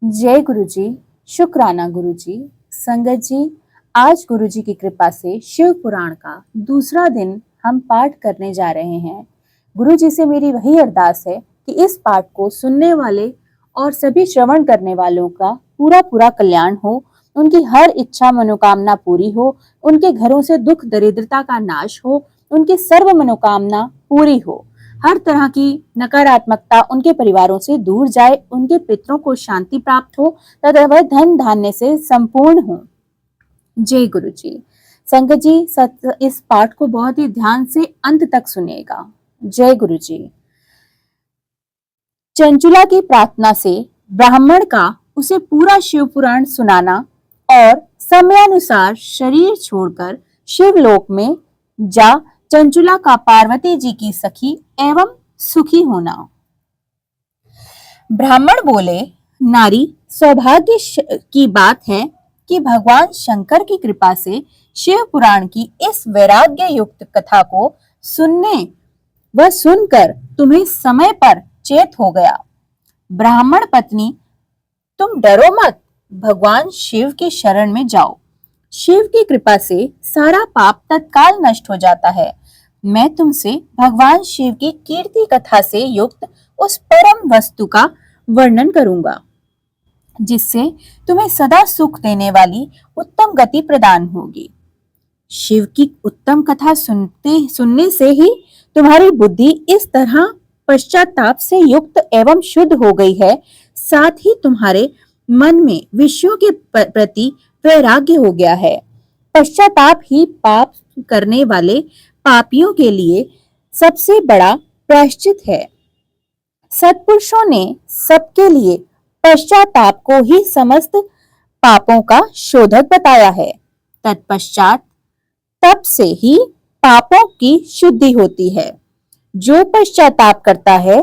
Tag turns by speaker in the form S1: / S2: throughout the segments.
S1: जय गुरु जी। शुक्राना गुरु जी। संगत जी, आज गुरु जी की कृपा से शिव पुराण का दूसरा दिन हम पाठ करने जा रहे हैं। गुरु जी से मेरी वही अरदास है कि इस पाठ को सुनने वाले और सभी श्रवण करने वालों का पूरा पूरा कल्याण हो, उनकी हर इच्छा मनोकामना पूरी हो, उनके घरों से दुख दरिद्रता का नाश हो, उनकी सर्व मनोकामना पूरी हो, हर तरह की नकारात्मकता उनके परिवारों से दूर जाए, उनके पितरों को शांति प्राप्त हो तथा वह धन धान्य से संपूर्ण हो। जय गुरु जी। संगत जी, इस पाठ को बहुत ही ध्यान से अंत तक सुनिएगा। जय गुरु जी। चंचुला की प्रार्थना से ब्राह्मण का उसे पूरा शिव पुराण सुनाना और समयानुसार शरीर छोड़कर शिवलोक में जा चंचुला का पार्वती जी की सखी एवं सुखी होना। ब्राह्मण बोले, नारी सौभाग्य की बात है कि भगवान शंकर की कृपा से शिव पुराण की इस वैराग्य युक्त कथा को सुनकर तुम्हें समय पर चेत हो गया। ब्राह्मण पत्नी, तुम डरो मत, भगवान शिव की शरण में जाओ। शिव की कृपा से सारा पाप तत्काल नष्ट हो जाता है। मैं तुमसे भगवान शिव की कीर्ति कथा से युक्त उस परम वस्तु का वर्णन करूंगा, जिससे तुम्हें सदा सुख देने वाली उत्तम गति प्रदान होगी। शिव की उत्तम कथा सुनने से ही तुम्हारी बुद्धि इस तरह पश्चाताप से युक्त एवं शुद्ध हो गई है, साथ ही तुम्हारे मन में विषयों के प्रति वैराग्य हो गया है। पश्चाताप ही पाप करने वाले पापियों के लिए सबसे बड़ा प्रायश्चित है। सत्पुरुषों ने सबके लिए पश्चाताप को ही समस्त पापों का शोधक बताया है। तत्पश्चात तप से ही पापों की शुद्धि होती है। जो पश्चाताप करता है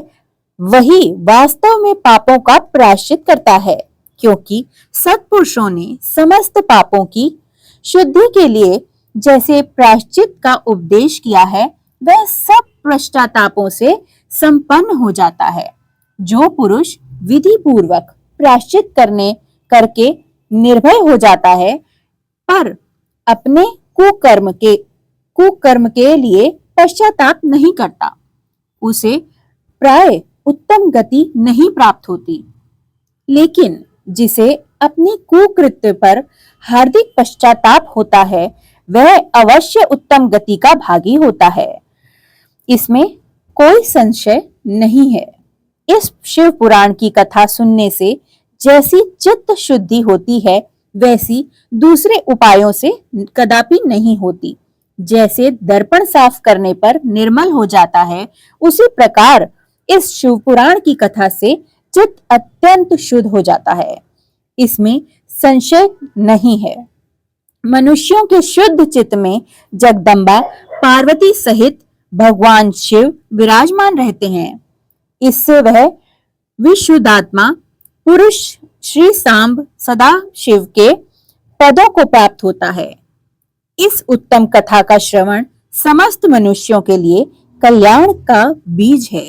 S1: वही वास्तव में पापों का प्रायश्चित करता है, क्योंकि सत्पुरुषों ने समस्त पापों की शुद्धि के लिए जैसे प्रायश्चित का उपदेश किया है, वह सब पश्चातापों से संपन्न हो जाता है। जो पुरुष विधि पूर्वक प्रायश्चित करके निर्भय हो जाता है, पर अपने कुकर्म के लिए पश्चाताप नहीं करता, उसे प्राय उत्तम गति नहीं प्राप्त होती। लेकिन जिसे अपने कुकृत्य पर हार्दिक पश्चाताप होता है, वह अवश्य उत्तम गति का भागी होता है, इसमें कोई संशय नहीं है। इस शिव पुराण की कथा सुनने से जैसी चित्त शुद्धि होती है, वैसी दूसरे उपायों से कदापि नहीं होती। जैसे दर्पण साफ करने पर निर्मल हो जाता है, उसी प्रकार इस शिव पुराण की कथा से चित्त अत्यंत शुद्ध हो जाता है, इसमें संशय नहीं है। मनुष्यों के शुद्ध चित्त में जगदम्बा पार्वती सहित भगवान शिव विराजमान रहते हैं। इससे वह विशुद्धात्मा पुरुष श्री सांब सदा शिव के पदों को प्राप्त होता है। इस उत्तम कथा का श्रवण समस्त मनुष्यों के लिए कल्याण का बीज है।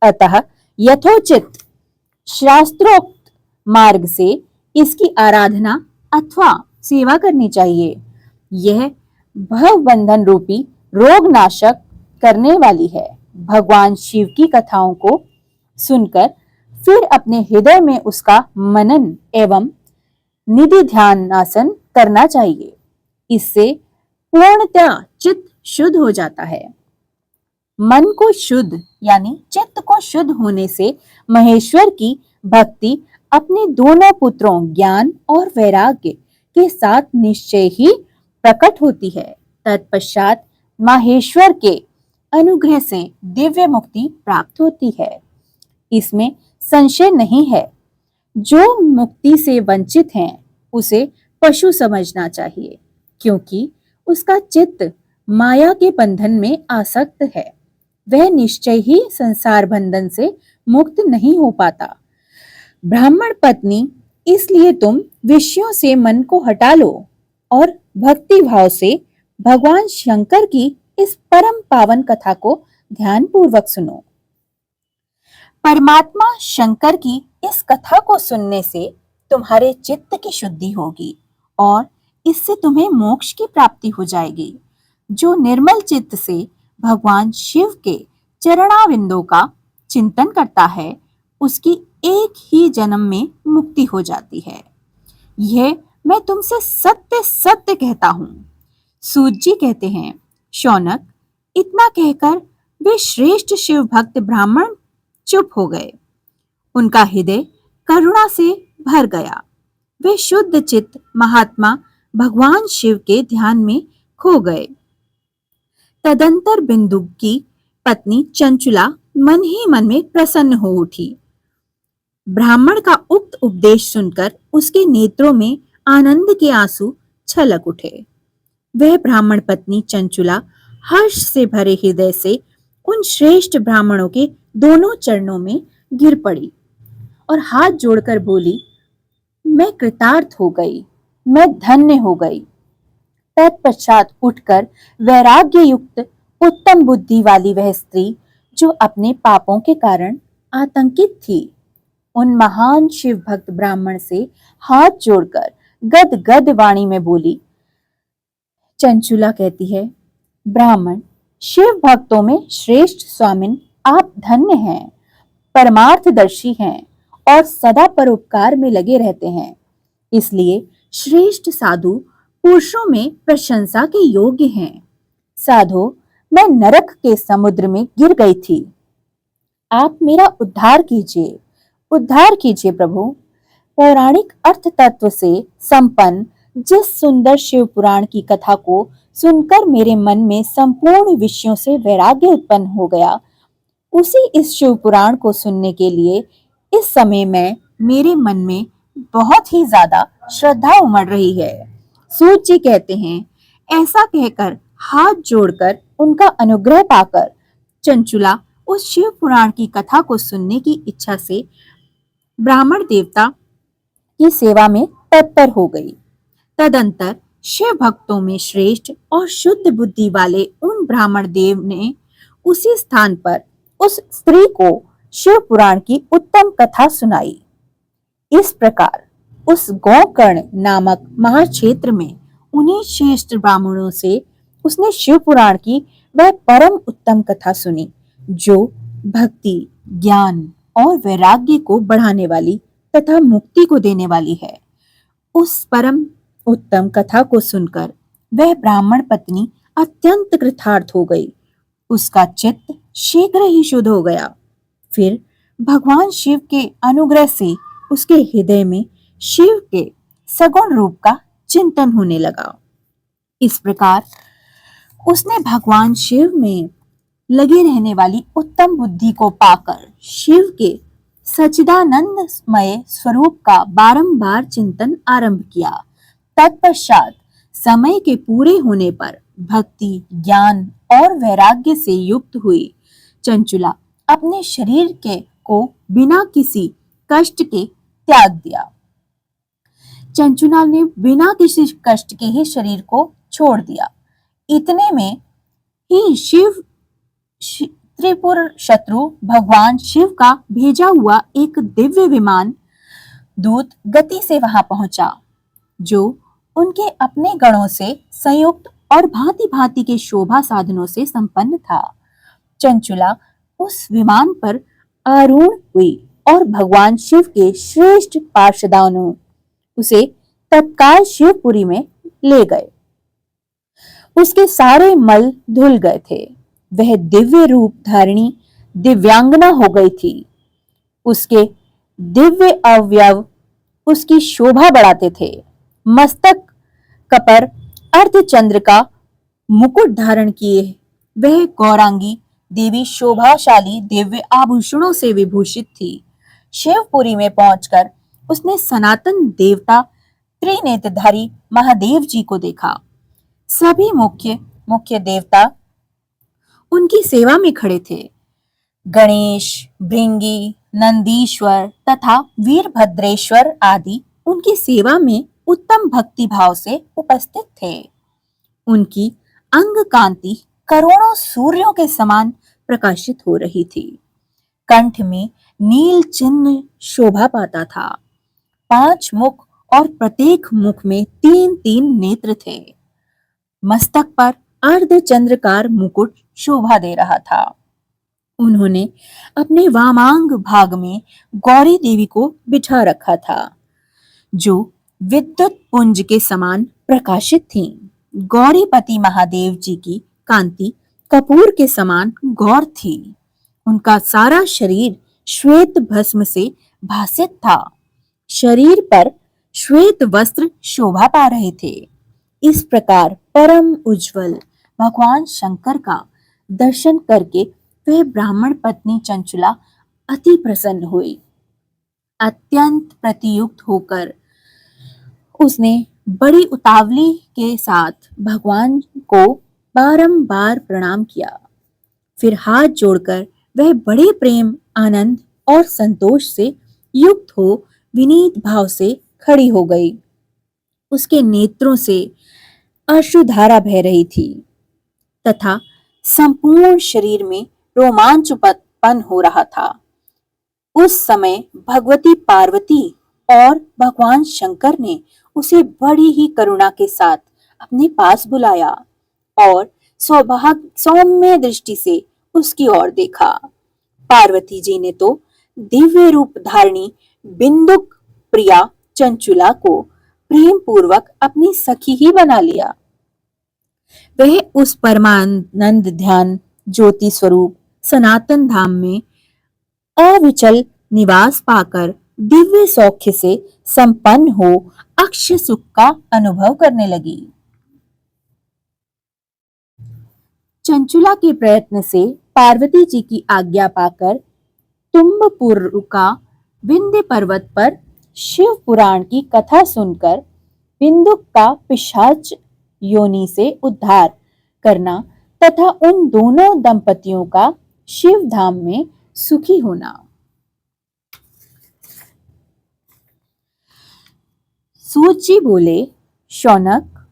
S1: अतः यथोचित शास्त्रोक्त मार्ग से इसकी आराधना अथवा सेवा करनी चाहिए। यह भव बंधन रूपी रोग नाशक करने वाली है। भगवान शिव की कथाओं को सुनकर फिर अपने हृदय में उसका मनन एवं निधि ध्यानासन करना चाहिए। इससे पूर्णतया चित्त शुद्ध हो जाता है। मन को शुद्ध यानी चित्त को शुद्ध होने से महेश्वर की भक्ति अपने दोनों पुत्रों ज्ञान और वैराग्य के साथ निश्चय ही प्रकट होती है। तत्पश्चात माहेश्वर के अनुग्रह से दिव्य मुक्ति प्राप्त होती है, इसमें संशय नहीं है। जो मुक्ति से वंचित हैं, उसे पशु समझना चाहिए, क्योंकि उसका चित्त माया के बंधन में आसक्त है। वह निश्चय ही संसार बंधन से मुक्त नहीं हो पाता। ब्राह्मण पत्नी, इसलिए तुम विषयों से मन को हटा लो और भक्ति भाव से भगवान शंकर की इस परम पावन कथा को ध्यान पूर्वक सुनो। परमात्मा शंकर की इस कथा को सुनने से तुम्हारे चित्त की शुद्धि होगी और इससे तुम्हें मोक्ष की प्राप्ति हो जाएगी। जो निर्मल चित्त से भगवान शिव के चरणाविंदों का चिंतन करता है, उसकी एक ही जन्म में मुक्ति हो जाती है। यह मैं तुमसे सत्य सत्य कहता हूँ। सूत जी कहते हैं, शौनक, इतना कहकर वे श्रेष्ठ शिव भक्त ब्राह्मण चुप हो गए। उनका हृदय करुणा से भर गया। वे शुद्ध चित्त महात्मा भगवान शिव के ध्यान में खो गए। तदंतर बिंदु की पत्नी चंचुला मन ही मन में प्रसन्न हो उठी। ब्राह्मण का उक्त उपदेश सुनकर उसके नेत्रों में आनंद के आंसू छलक उठे। वह ब्राह्मण पत्नी चंचुला हर्ष से भरे हृदय से उन श्रेष्ठ ब्राह्मणों के दोनों चरणों में गिर पड़ी और हाथ जोड़कर बोली, मैं कृतार्थ हो गई, मैं धन्य हो गई। तत्पश्चात उठकर वैराग्य युक्त उत्तम बुद्धि वाली वह स्त्री, जो अपने पापों के कारण आतंकित थी, उन महान शिव भक्त ब्राह्मण से हाथ जोड़कर गद गद वाणी में बोली। चंचुला कहती है, ब्राह्मण, शिव भक्तों में श्रेष्ठ स्वामिन, आप धन्य हैं, परमार्थदर्शी हैं और सदा परोपकार में लगे रहते हैं। इसलिए श्रेष्ठ साधु पुरुषों में प्रशंसा के योग्य हैं। साधो, मैं नरक के समुद्र में गिर गई थी, आप मेरा उद्धार कीजिए, उद्धार कीजिए प्रभु। पौराणिक अर्थ तत्व से संपन्न जिस सुंदर शिव पुराण की कथा को सुनकर मेरे मन में संपूर्ण विषयों से वैराग्य उत्पन्न हो गया, उसी इस शिव पुराण को सुनने के लिए इस समय में मेरे मन में बहुत ही ज्यादा श्रद्धा उमड़ रही है। सूत जी कहते हैं, ऐसा कहकर हाथ जोड़कर उनका अनुग्रह पाकर चंचुला उस शिव पुराण की कथा को सुनने की इच्छा से ब्राह्मण देवता की सेवा में तत्पर हो गई। तदंतर शिव भक्तों में श्रेष्ठ और शुद्ध बुद्धि वाले उन ब्राह्मण देव ने उसी स्थान पर उस स्त्री को शिव पुराण की उत्तम कथा सुनाई। इस प्रकार उस गोकर्ण नामक महाक्षेत्र में उन्हीं श्रेष्ठ ब्राह्मणों से उसने शिव पुराण की वह परम उत्तम कथा सुनी, जो भक्ति, ज्ञान और वैराग्य को बढ़ाने वाली तथा मुक्ति को देने वाली है। उस परम उत्तम कथा को सुनकर वह ब्राह्मण पत्नी अत्यंत कृतार्थ हो गई। उसका चित्त शीघ्र ही शुद्ध हो गया। फिर भगवान शिव के अनुग्रह से उसके हृदय में शिव के सगुण रूप का चिंतन होने लगा। इस प्रकार उसने भगवान शिव में लगे रहने वाली उत्तम बुद्धि को पाकर शिव के सच्चिदानंदमय स्वरूप का बारंबार चिंतन आरंभ किया। तत्पश्चात समय के पूरे होने पर भक्ति, ज्ञान और वैराग्य से युक्त हुई चंचुला अपने शरीर के को बिना किसी कष्ट के त्याग दिया। चंचुला ने बिना किसी कष्ट के ही शरीर को छोड़ दिया। इतने में ही त्रिपुर शत्रु भगवान शिव का भेजा हुआ एक दिव्य विमान दूत गति से वहां पहुंचा, जो उनके अपने गणों से संयुक्त और भांति भांति के शोभा साधनों से संपन्न था। चंचुला उस विमान पर आरूढ़ हुई और भगवान शिव के श्रेष्ठ पार्षदों उसे तत्काल शिवपुरी में ले गए। उसके सारे मल धुल गए थे। वह दिव्य रूप धारिणी दिव्यांगना हो गई थी। उसके दिव्य अवयव उसकी शोभा बढ़ाते थे। मस्तक कपर अर्धचंद्र का मुकुट धारण किए वह गौरांगी देवी शोभाशाली दिव्य आभूषणों से विभूषित थी। शिवपुरी में पहुंचकर उसने सनातन देवता त्रिनेत्रधारी महादेव जी को देखा। सभी मुख्य देवता उनकी सेवा में खड़े थे। गणेश, भृंगी, नंदीश्वर तथा वीरभद्रेश्वर आदि उनकी सेवा में उत्तम भक्ति भाव से उपस्थित थे। उनकी अंग कांति करोड़ों सूर्यों के समान प्रकाशित हो रही थी। कंठ में नील चिन्ह शोभा पाता था। 5 मुख और प्रत्येक मुख में 3-3 नेत्र थे। मस्तक पर अर्धचंद्रकार मुकुट शोभा दे रहा था। उन्होंने अपने वामांग भाग में गौरी देवी को बिठा रखा था, जो विद्युत पुंज के समान प्रकाशित थीं। गौरीपति महादेव जी की कांति कपूर के समान गौर थी। उनका सारा शरीर श्वेत भस्म से भासित था। शरीर पर श्वेत वस्त्र शोभा पा रहे थे। इस प्रकार परम उज्जवल भगवान शंकर का दर्शन करके वह ब्राह्मण पत्नी चंचुला अति प्रसन्न हुई। अत्यंत प्रतियुक्त होकर उसने बड़ी उतावली के साथ भगवान को बारंबार प्रणाम किया। फिर हाथ जोड़कर वह बड़े प्रेम, आनंद और संतोष से युक्त हो विनीत भाव से खड़ी हो गई। उसके नेत्रों से अश्रुधारा बह रही थी तथा संपूर्ण शरीर में रोमांच उत्पन्न हो रहा था। उस समय भगवती पार्वती और भगवान शंकर ने उसे बड़ी ही करुणा के साथ अपने पास बुलाया और सौम्य दृष्टि से उसकी ओर देखा। पार्वती जी ने तो दिव्य रूप धारणी बिंदुक प्रिया चंचुला को प्रेम पूर्वक अपनी सखी ही बना लिया। वह उस परमानंद ध्यान ज्योति स्वरूप सनातन धाम में अविचल निवास पाकर दिव्य सौख्य से संपन्न हो अक्ष सुख का अनुभव करने लगी। चंचुला के प्रयत्न से पार्वती जी की आज्ञा पाकर तुम्बपुर का विंध्य पर्वत पर शिव पुराण की कथा सुनकर बिंदुक का पिशाच योनि से उद्धार करना तथा उन दोनों दंपतियों का शिव धाम में सुखी होना। सूत जी बोले, शौनक,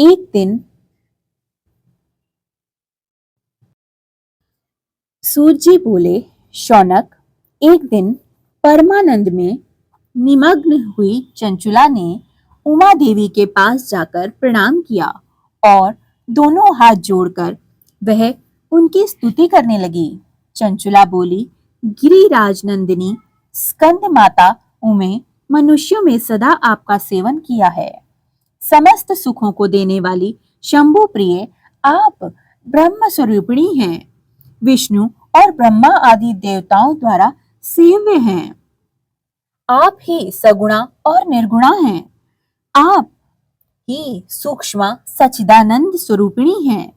S1: एक दिन परमानंद में निमग्न हुई चंचुला ने उमा देवी के पास जाकर प्रणाम किया और दोनों हाथ जोड़कर वह उनकी स्तुति करने लगी। चंचुला बोली, गिरिराज नंदिनी स्कंद माता उमे, मनुष्यों में सदा आपका सेवन किया है। समस्त सुखों को देने वाली शंभु प्रिय आप ब्रह्म स्वरूपिणी हैं। विष्णु और ब्रह्मा आदि देवताओं द्वारा सेव्य हैं। आप ही सगुणा और निर्गुणा हैं। आप ही सूक्ष्म सच्चिदानंद स्वरूपिणी हैं,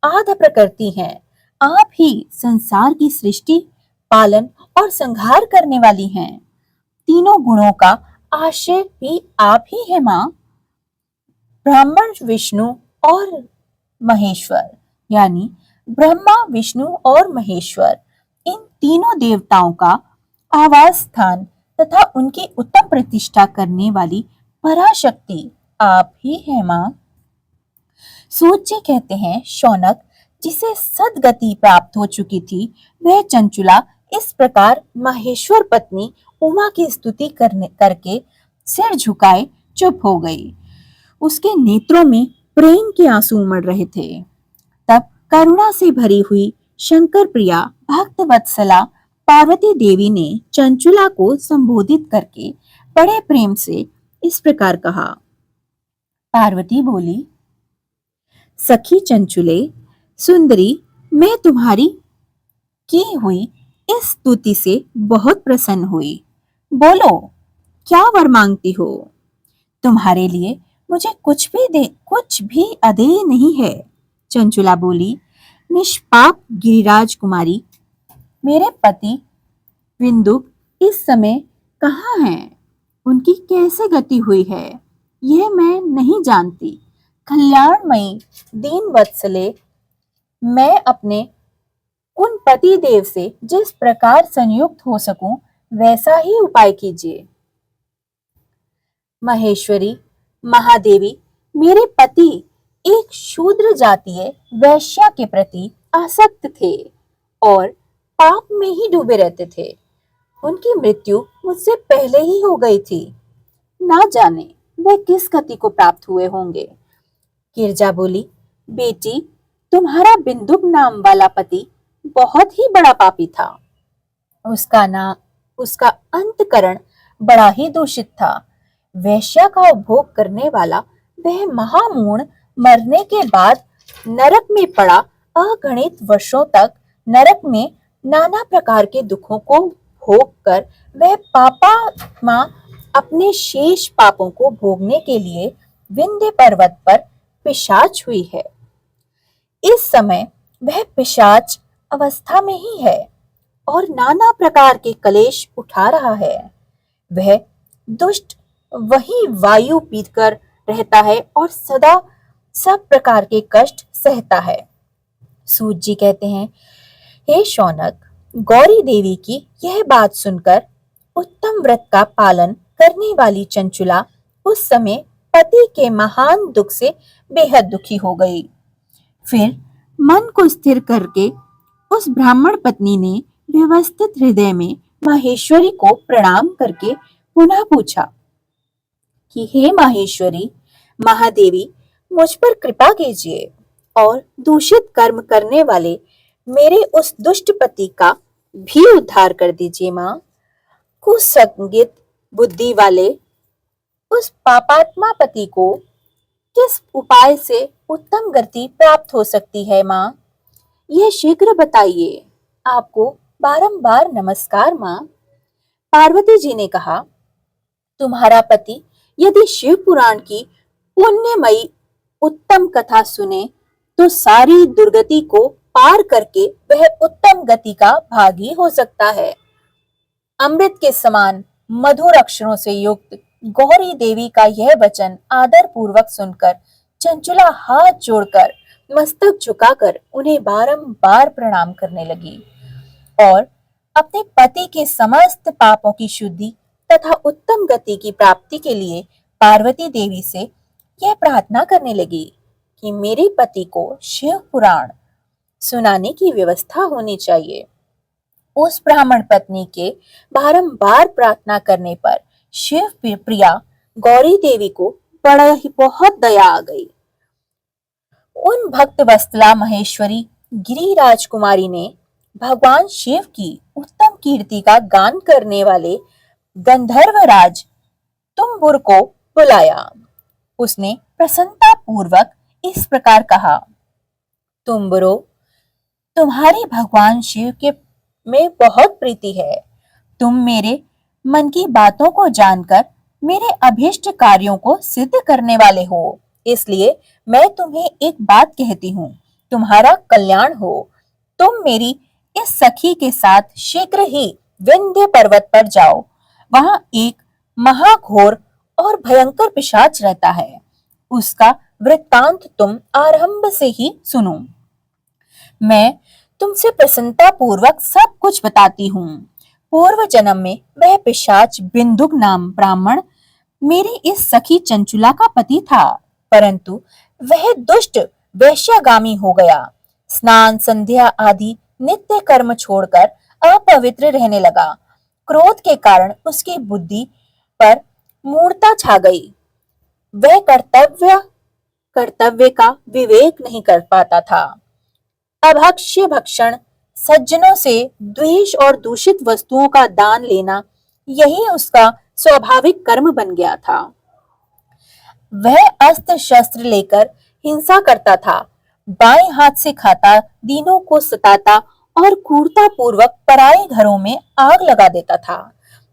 S1: आद्य प्रकृति हैं। आप ही संसार की सृष्टि, पालन और संहार करने वाली हैं। तीनों गुणों का आश्रय भी आप ही है माँ। ब्रह्मण, विष्णु और महेश्वर, यानी ब्रह्मा, विष्णु और महेश्वर, इन तीनों देवताओं का आवास स्थान तथा उनकी उत्तम प्रतिष्ठा करने वाली पराशक्ति आप ही है माँ। सूत जी कहते हैं, शौनक, जिसे सदगति प्राप्त हो चुकी थी, वह चंचुला इस प्रकार माहेश्वर पत्नी उमा की स्तुति करके सिर झुकाए चुप हो गई। उसके नेत्रों में प्रेम के आंसू उमड़ रहे थे। तब करुणा से भरी हुई शंकर प्रिया भक्त वत्सला पार्वती देवी ने चंचुला को संबोधित करके बड़े प्रेम से इस प्रकार कहा। पार्वती बोली, सखी चंचुले, सुंदरी, मैं तुम्हारी की हुई इस स्तुति से बहुत प्रसन्न हुई। बोलो, क्या वर मांगती हो? तुम्हारे लिए मुझे कुछ भी अदेय नहीं है। चंचुला बोली, निष्पाप गिरिराज कुमारी, मेरे पति बिंदुक इस समय कहाँ हैं? उनकी कैसे गति हुई है यह मैं नहीं जानती। कल्याणमयी दीन वत्सले, मैं अपने उन पति देव से जिस प्रकार संयुक्त हो सकूं वैसा ही उपाय कीजिए। महेश्वरी, महादेवी, मेरे पति एक शूद्र जातीय वैश्या के प्रति आसक्त थे और पाप में ही डूबे रहते थे। उनकी मृत्यु मुझसे पहले ही हो गई थी। ना जाने वे किस गति को प्राप्त हुए होंगे। गिरजा बोली, बेटी, तुम्हारा बिंदुक नाम वाला पति बहुत ही बड़ा पापी था। उसका अंतकरण बड़ा ही दूषित था। वैश्या का उपभोग करने वाला वह महामूढ़ मरने के बाद नरक में पड़ा, अगणित वर्षों तक नरक में नाना प्रकार के दुखों को भोग कर वह पापात्मा अपने शेष पापों को भोगने के लिए विंध्य पर्वत पर पिशाच हुई है। इस समय वह पिशाच अवस्था में ही है और नाना प्रकार के कलेश उठा रहा है। वह दुष्ट वही वायु पीकर रहता है और सदा सब प्रकार के कष्ट सहता है। सूत जी कहते हैं, हे शौनक, गौरी देवी की यह बात सुनकर उत्तम व्रत का पालन करने वाली चंचुला उस समय पति के महान दुख से बेहद दुखी हो गई। फिर मन को स्थिर करके उस ब्राह्मण पत्नी ने व्यवस्थित हृदय में माहेश्वरी को प्रणाम करके पुनः पूछा कि हे माहेश्वरी, महादेवी, मुझ पर कृपा कीजिए और दूषित कर्म करने वाले मेरे उस दुष्ट पति का भी उद्धार कर दीजिए माँ। कुसंगित बुद्धि वाले उस पापात्मा पति को किस उपाय से उत्तम गति प्राप्त हो सकती है माँ? यह शीघ्र बताइए। आपको बारंबार नमस्कार माँ। पार्वती जी ने कहा, तुम्हारा पति यदि शिव पुराण की पुण्यमयी उत्तम कथा सुने तो सारी दुर्गति को पार करके वह उत्तम गति का भागी हो सकता है। अमृत के समान मधुर अक्षरों से युक्त गौरी देवी का यह वचन आदर पूर्वक सुनकर चंचुला हाथ जोड़कर मस्तक झुकाकर उन्हें बारंबार प्रणाम करने लगी और अपने पति के समस्त पापों की शुद्धि तथा उत्तम गति की प्राप्ति के लिए पार्वती देवी से यह प्रार्थना करने लगी कि मेरे पति को शिव पुराण सुनाने की व्यवस्था होनी चाहिए। उस ब्राह्मण पत्नी के बारंबार प्रार्थना करने पर शिव प्रिया गौरी देवी को बहुत दया आ गई। उन भक्त वत्सला महेश्वरी गिरिराज कुमारी ने भगवान शिव की उत्तम कीर्ति का गान करने वाले गंधर्वराज तुम्बुर को बुलाया। उसने प्रसन्नता पूर्वक इस प्रकार कहा, तुम्बुरो, तुम्हारी भगवान शिव के में बहुत प्रीति है। तुम मेरे मन की बातों को जानकर मेरे अभीष्ट कार्यों को सिद्ध करने वाले हो। इसलिए मैं तुम्हें एक बात कहती हूँ, तुम्हारा कल्याण हो। तुम मेरी इस सखी के साथ शीघ्र ही विंध्य पर्वत पर जाओ। वहां एक महाघोर और भयंकर पिशाच रहता है। उसका वृत्तांत तुम आरंभ से ही सुनो। मैं तुमसे प्रसन्नता पूर्वक सब कुछ बताती हूँ। पूर्व जन्म में वह पिशाच बिंदुक नाम ब्राह्मण मेरी इस सखी चंचुला का पति था, परंतु वह दुष्ट वैश्यगामी हो गया। स्नान संध्या आदि नित्य कर्म छोड़कर अपवित्र रहने लगा। क्रोध के कारण उसकी बुद्धि पर मूढ़ता छा गई। वह कर्तव्य का विवेक नहीं कर पाता था। अभक्ष्य भक्षण, सज्जनों से द्वेष और दूषित वस्तुओं का दान लेना, यही उसका स्वाभाविक कर्म बन गया था। वह अस्त्र शस्त्र लेकर हिंसा करता था। बाएं हाथ से खाता, दीनों को सताता और क्रूरता पूर्वक पराये घरों में आग लगा देता था।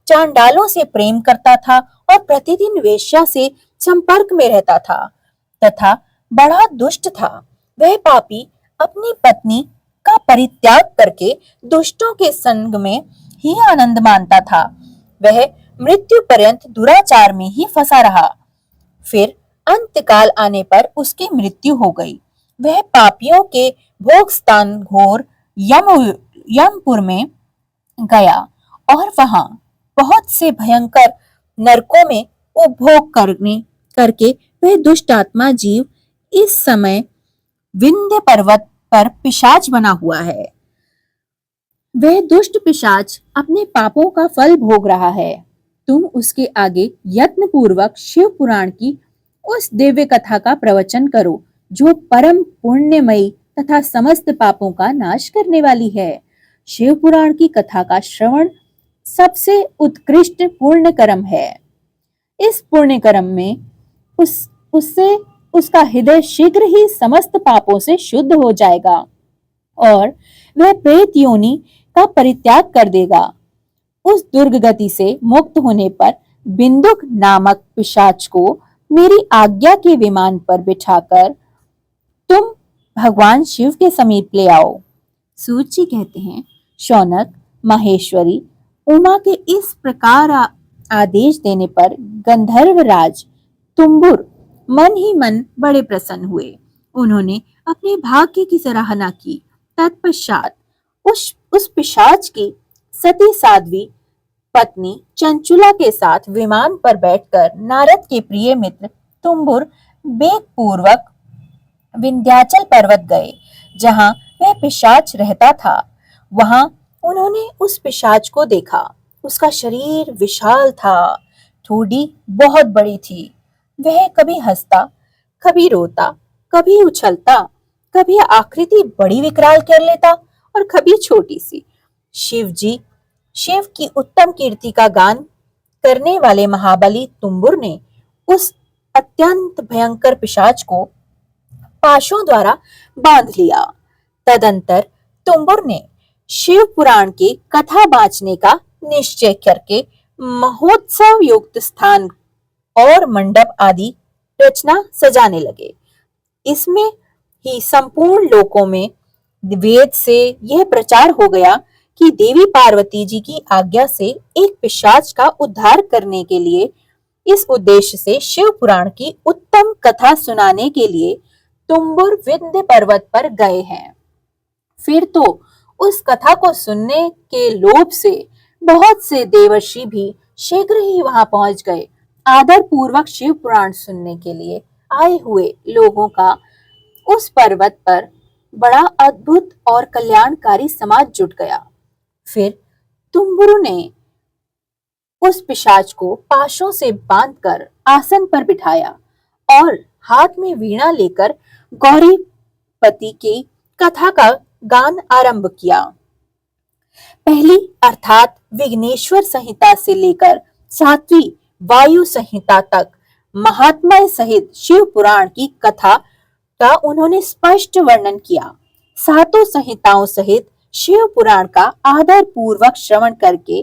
S1: चांडालों से प्रेम करता था और प्रतिदिन वेश्या से संपर्क में रहता था तथा बड़ा दुष्ट था। वह पापी अपनी पत्नी का परित्याग करके दुष्टों के संग में ही आनंद मानता था। वह मृत्यु पर्यंत दुराचार में ही फंसा रहा। फिर अंतकाल आने पर उसकी मृत्यु हो गई। वह पापियों के भोग स्थान घोर यमपुर में गया और वहां बहुत से भयंकर नरकों में उपभोग करके वह दुष्ट आत्मा जीव इस समय विंध्य पर्वत पर पिशाच बना हुआ है। वह दुष्ट पिशाच अपने पापों का फल भोग रहा है। तुम उसके आगे यत्न पूर्वक शिव पुराण की उस दिव्य कथा का प्रवचन करो जो परम पुण्यमयी तथा समस्त पापों का नाश करने वाली है। शिव पुराण की कथा का श्रवण सबसे उत्कृष्ट पुण्य कर्म है। इस पुण्य कर्म में उससे उसका हृदय शीघ्र ही समस्त पापों से शुद्ध हो जाएगा और वह प्रेत योनि का परित्याग कर देगा। उस दुर्गति से मुक्त होने पर बिंदुक नामक पिशाच को मेरी आज्ञा के विमान पर बिठाकर तुम भगवान शिव के समीप ले आओ। सूत जी कहते हैं, शौनक, माहेश्वरी, उमा के इस प्रकार आदेश देने पर गंधर्वराज तुम्बुर मन ही मन बड़े प्रसन्न हुए। उन्होंने अपने भाग्य की सराहना की। तत्पश्चात उस पिशाच की सती साध्वी पत्नी चंचुला के साथ विमान पर बैठकर नारद के प्रिय मित्र तुम्बुर वेग पूर्वक विंध्याचल पर्वत गए, जहां वह पिशाच रहता था। वहां उन्होंने उस पिशाच को देखा। उसका शरीर विशाल था, ठोड़ी बहुत बड़ी थी। वह कभी हंसता, कभी रोता, कभी उछलता, कभी आकृति बड़ी विकराल कर लेता और कभी छोटी सी। शिव की उत्तम कीर्ति का गान करने वाले महाबली तुम्बुर ने उस अत्यंत भयंकर पिशाच को पाशों द्वारा बांध लिया। तदंतर तुम्बुर ने शिव पुराण की कथा बांचने का निश्चय करके महोत्सव युक्त स्थान और मंडप आदि रचना सजाने लगे। इसमें ही संपूर्ण लोकों में वेद से यह प्रचार हो गया कि देवी पार्वती जी की आज्ञा से एक पिशाच का उद्धार करने के लिए, इस उद्देश्य से शिव पुराण की उत्तम कथा सुनाने के लिए तुम्बुर विंध्य पर्वत पर गए हैं। फिर तो उस कथा को सुनने के लोभ से बहुत से देवर्षि भी शीघ्र ही वहां पहुंच गए। आदर पूर्वक शिव पुराण सुनने के लिए आए हुए लोगों का उस पर्वत पर बड़ा अद्भुत और कल्याणकारी समाज जुट गया। फिर तुम्बुरु ने उस पिशाच को पाशों से बांधकर आसन पर बिठाया और हाथ में वीणा लेकर गौरीपति की कथा का गान आरंभ किया। पहली अर्थात विघ्नेश्वर संहिता से लेकर 7वीं वायु संहिता तक महात्म्य सहित शिव पुराण की कथा का उन्होंने स्पष्ट वर्णन किया। सातों संहिताओं सहित शिव पुराण का आदर पूर्वक श्रवण करके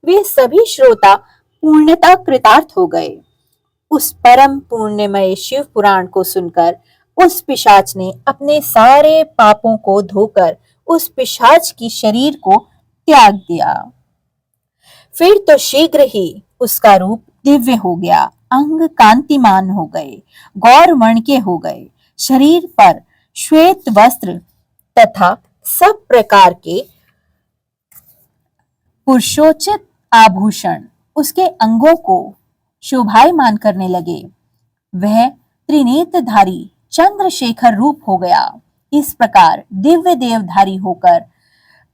S1: वे सभी श्रोता पूर्णतः कृतार्थ हो गए। उस परम पुण्यमय शिव पुराण को सुनकर उस पिशाच ने अपने सारे पापों को धोकर उस पिशाच की शरीर को त्याग दिया। फिर तो शीघ्र ही उसका रूप दिव्य हो गया, अंग कांतिमान हो गए, गौर वर्ण के हो गए। शरीर पर श्वेत वस्त्र तथा सब प्रकार के पुरुषोचित आभूषण उसके अंगों को शोभायमान करने लगे। वह त्रिनेत्रधारी चंद्रशेखर रूप हो गया। इस प्रकार दिव्य देवधारी होकर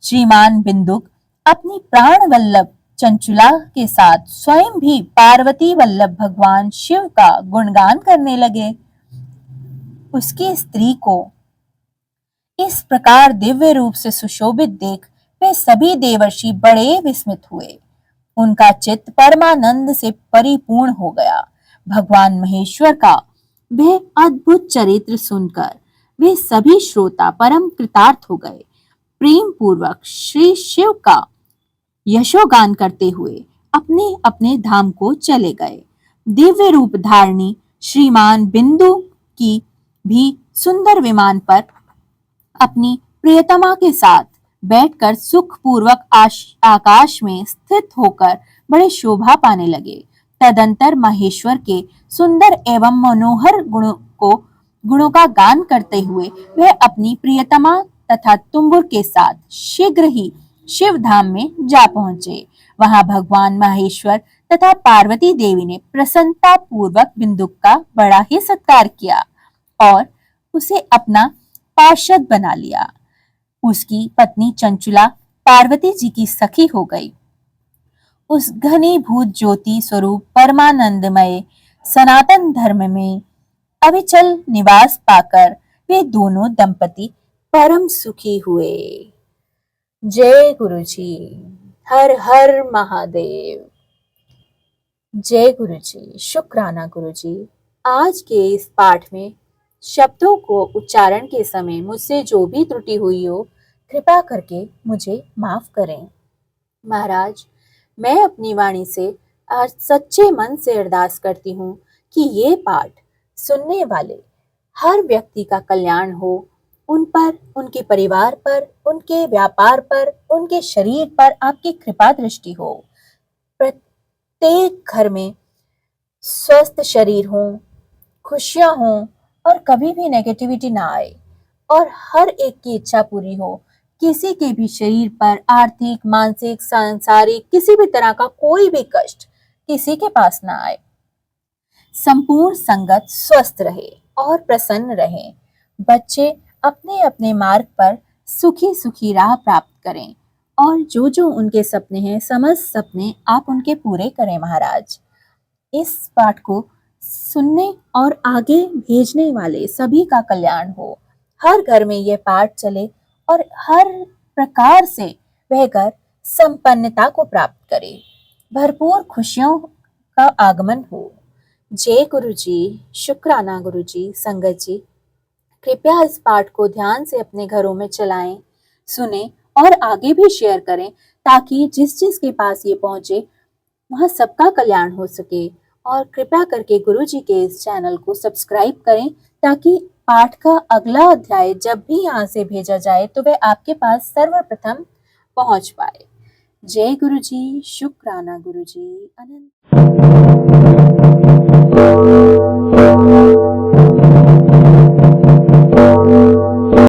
S1: श्रीमान बिंदुक अपनी प्राण वल्लभ चंचुला के साथ स्वयं भी पार्वती वल्लभ भगवान शिव का गुणगान करने लगे। उसकी स्त्री को इस प्रकार दिव्य रूप से सुशोभित देख वे सभी देवर्षि बड़े विस्मित हुए। उनका चित्त परमानंद से परिपूर्ण हो गया। भगवान महेश्वर का वह अद्भुत चरित्र सुनकर वे सभी श्रोता परम कृतार्थ हो गए। प्रेम पूर्वक श्री शिव का यशोगान करते हुए अपने अपने धाम को चले गए। दिव्य रूप धारणी श्रीमान बिंदु की भी सुंदर विमान पर अपनी प्रियतमा के साथ बैठकर सुख पूर्वक आकाश में स्थित होकर बड़े शोभा पाने लगे। तदंतर महेश्वर के सुंदर एवं मनोहर गुणों का गान करते हुए वह अपनी प्रियतमा तथा तुम्बुर के साथ शीघ्र ही शिव धाम में जा पहुंचे। वहां भगवान महेश्वर तथा पार्वती देवी ने प्रसन्नता पूर्वक बिंदुक का बड़ा ही सत्कार किया और उसे अपना पार्षद बना लिया। उसकी पत्नी चंचुला पार्वती जी की सखी हो गई। उस घनीभूत ज्योति स्वरूप परमानंदमय सनातन धर्म में अविचल निवास पाकर वे दोनों दंपति परम सुखी हुए। जय गुरु जी। हर हर महादेव। जय गुरु जी। शुक्राना गुरु जी। आज के इस पाठ में शब्दों को उच्चारण के समय मुझसे जो भी त्रुटि हुई हो, कृपा करके मुझे माफ करें। महाराज, मैं अपनी वाणी से आज सच्चे मन से अरदास करती हूँ कि ये पाठ सुनने वाले हर व्यक्ति का कल्याण हो, उन पर, उनके परिवार पर, उनके व्यापार पर, उनके शरीर पर आपकी कृपा दृष्टि हो। प्रत्येक घर में स्वस्थ शरीर हो, खुशियां हो और कभी भी नेगेटिविटी ना आए और हर एक की इच्छा पूरी हो। किसी के भी शरीर पर आर्थिक, मानसिक, सांसारिक किसी भी तरह का कोई भी कष्ट किसी के पास ना आए। संपूर्ण संगत स्वस्थ रहे और प्रसन्न रहे। बच्चे अपने अपने मार्ग पर सुखी सुखी राह प्राप्त करें और जो जो उनके सपने हैं, समस्त सपने आप उनके पूरे करें महाराज। इस पाठ को सुनने और आगे भेजने वाले सभी का कल्याण हो। हर घर में यह पाठ चले और हर प्रकार से वह घर संपन्नता को प्राप्त करे, भरपूर खुशियों का आगमन हो। जय गुरु जी। शुक्राना गुरु जी। संगत जी, कृपया इस पाठ को ध्यान से अपने घरों में चलाएं, सुने और आगे भी शेयर करें ताकि जिस जिस के पास ये पहुंचे वहां सबका कल्याण हो सके। और कृपया करके गुरु जी के इस चैनल को सब्सक्राइब करें ताकि पाठ का अगला अध्याय जब भी यहाँ से भेजा जाए तो वह आपके पास सर्वप्रथम पहुंच पाए। जय गुरु जी। शुक्राना गुरु जी। अनंत